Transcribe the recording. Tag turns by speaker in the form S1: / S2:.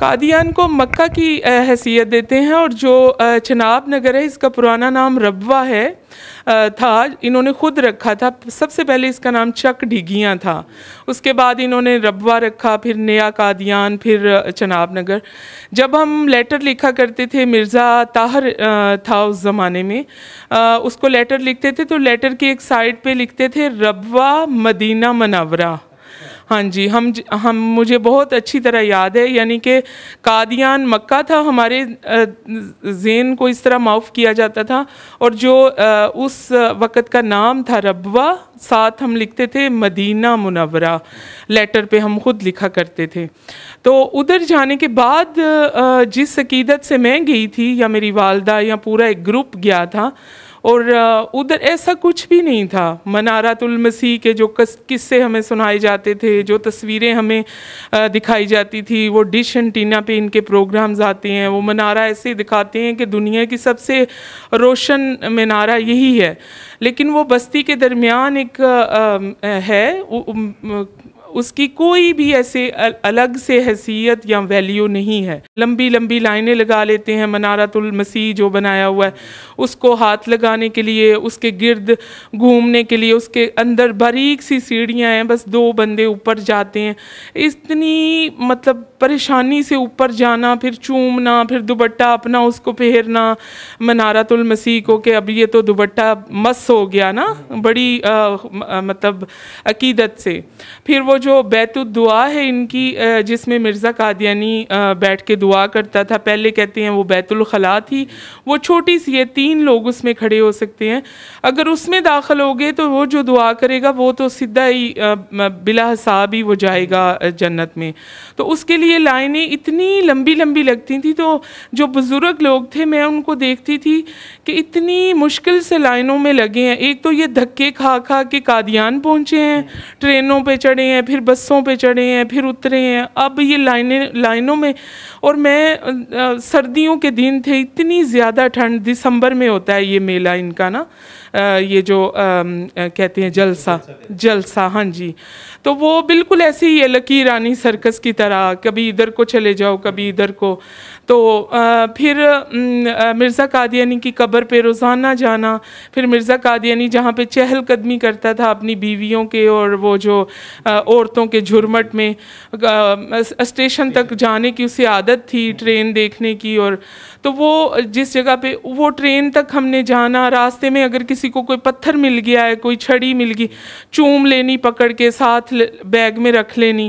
S1: कादियान को मक्का की हैसियत देते हैं, और जो चनाब नगर है इसका पुराना नाम रबवा है था, इन्होंने ख़ुद रखा था। सबसे पहले इसका नाम चक ढिगियाँ था, उसके बाद इन्होंने रबवा रखा, फिर नया कादियान, फिर चनाब नगर। जब हम लेटर लिखा करते थे, मिर्ज़ा ताहर था उस ज़माने में, उसको लेटर लिखते थे तो लेटर की एक साइड पे लिखते थे रबवा मदीना मनव्वरा। हाँ जी, हम मुझे बहुत अच्छी तरह याद है, यानी कि कादियान मक्का था, हमारे ज़ेन को इस तरह माफ़ किया जाता था, और जो उस वक़्त का नाम था रबवा, साथ हम लिखते थे मदीना मुनव्वरा, लेटर पे हम ख़ुद लिखा करते थे। तो उधर जाने के बाद जिस अकीदत से मैं गई थी, या मेरी वालदा या पूरा एक ग्रुप गया था, और उधर ऐसा कुछ भी नहीं था। मनारतुल मसीह के जो किस्से हमें सुनाए जाते थे, जो तस्वीरें हमें दिखाई जाती थी, वो डिश एंटीना पे इनके प्रोग्राम्स आते हैं, वो मनारा ऐसे दिखाते हैं कि दुनिया की सबसे रोशन मीनारा यही है, लेकिन वो बस्ती के दरमियान एक है, उसकी कोई भी ऐसे अलग से हैसियत या वैल्यू नहीं है। लंबी लंबी लाइनें लगा लेते हैं, मनारतुल मसीह जो बनाया हुआ है उसको हाथ लगाने के लिए, उसके गिर्द घूमने के लिए, उसके अंदर बारीक सी सीढ़ियाँ हैं, बस 2 बंदे ऊपर जाते हैं। इतनी मतलब परेशानी से ऊपर जाना, फिर चूमना, फिर दुपट्टा अपना उसको पहनना मनारतुल मसीह को, कि अब ये तो दुपट्टा मस हो गया ना, बड़ी मतलब अकीदत से। फिर वो जो बैतुद दुआ है इनकी, जिसमें मिर्ज़ा कादियानी बैठ के दुआ करता था, पहले कहते हैं वो बैतुल खला थी, वो छोटी सी है, 3 लोग उसमें खड़े हो सकते हैं। अगर उसमें दाखिल हो गए तो वो जो दुआ करेगा वो तो सीधा ही बिला हिसाब ही वो जाएगा जन्नत में। तो उसके लिए लाइनें इतनी लंबी लंबी लगती थी, तो जो बुज़ुर्ग लोग थे मैं उनको देखती थी कि इतनी मुश्किल से लाइनों में लगे हैं। एक तो ये धक्के खा खा के कादियान पहुँचे हैं, ट्रेनों पे चढ़े हैं, फिर बसों पे चढ़े हैं, फिर उतरे हैं, अब ये लाइनों में। और मैं सर्दियों के दिन थे, इतनी ज़्यादा ठंड, दिसंबर में होता है ये मेला इनका ना, ये जो कहते हैं जलसा, हाँ जी। तो वो बिल्कुल ऐसे ही है, लकीर रानी सर्कस की तरह, कभी इधर को चले जाओ, कभी इधर को। तो फिर मिर्ज़ा कादियानी की कब्र पे रोज़ाना जाना, फिर मिर्ज़ा कादियानी जहाँ पे चहलकदमी करता था अपनी बीवियों के और वो जो औरतों के झुरमट में, स्टेशन तक जाने की उसे आदत थी, ट्रेन देखने की। और तो वो जिस जगह पे वो ट्रेन तक हमने जाना, रास्ते में अगर किसी को कोई पत्थर मिल गया है, कोई छड़ी मिल गई, चूम लेनी पकड़ के, साथ बैग में रख लेनी।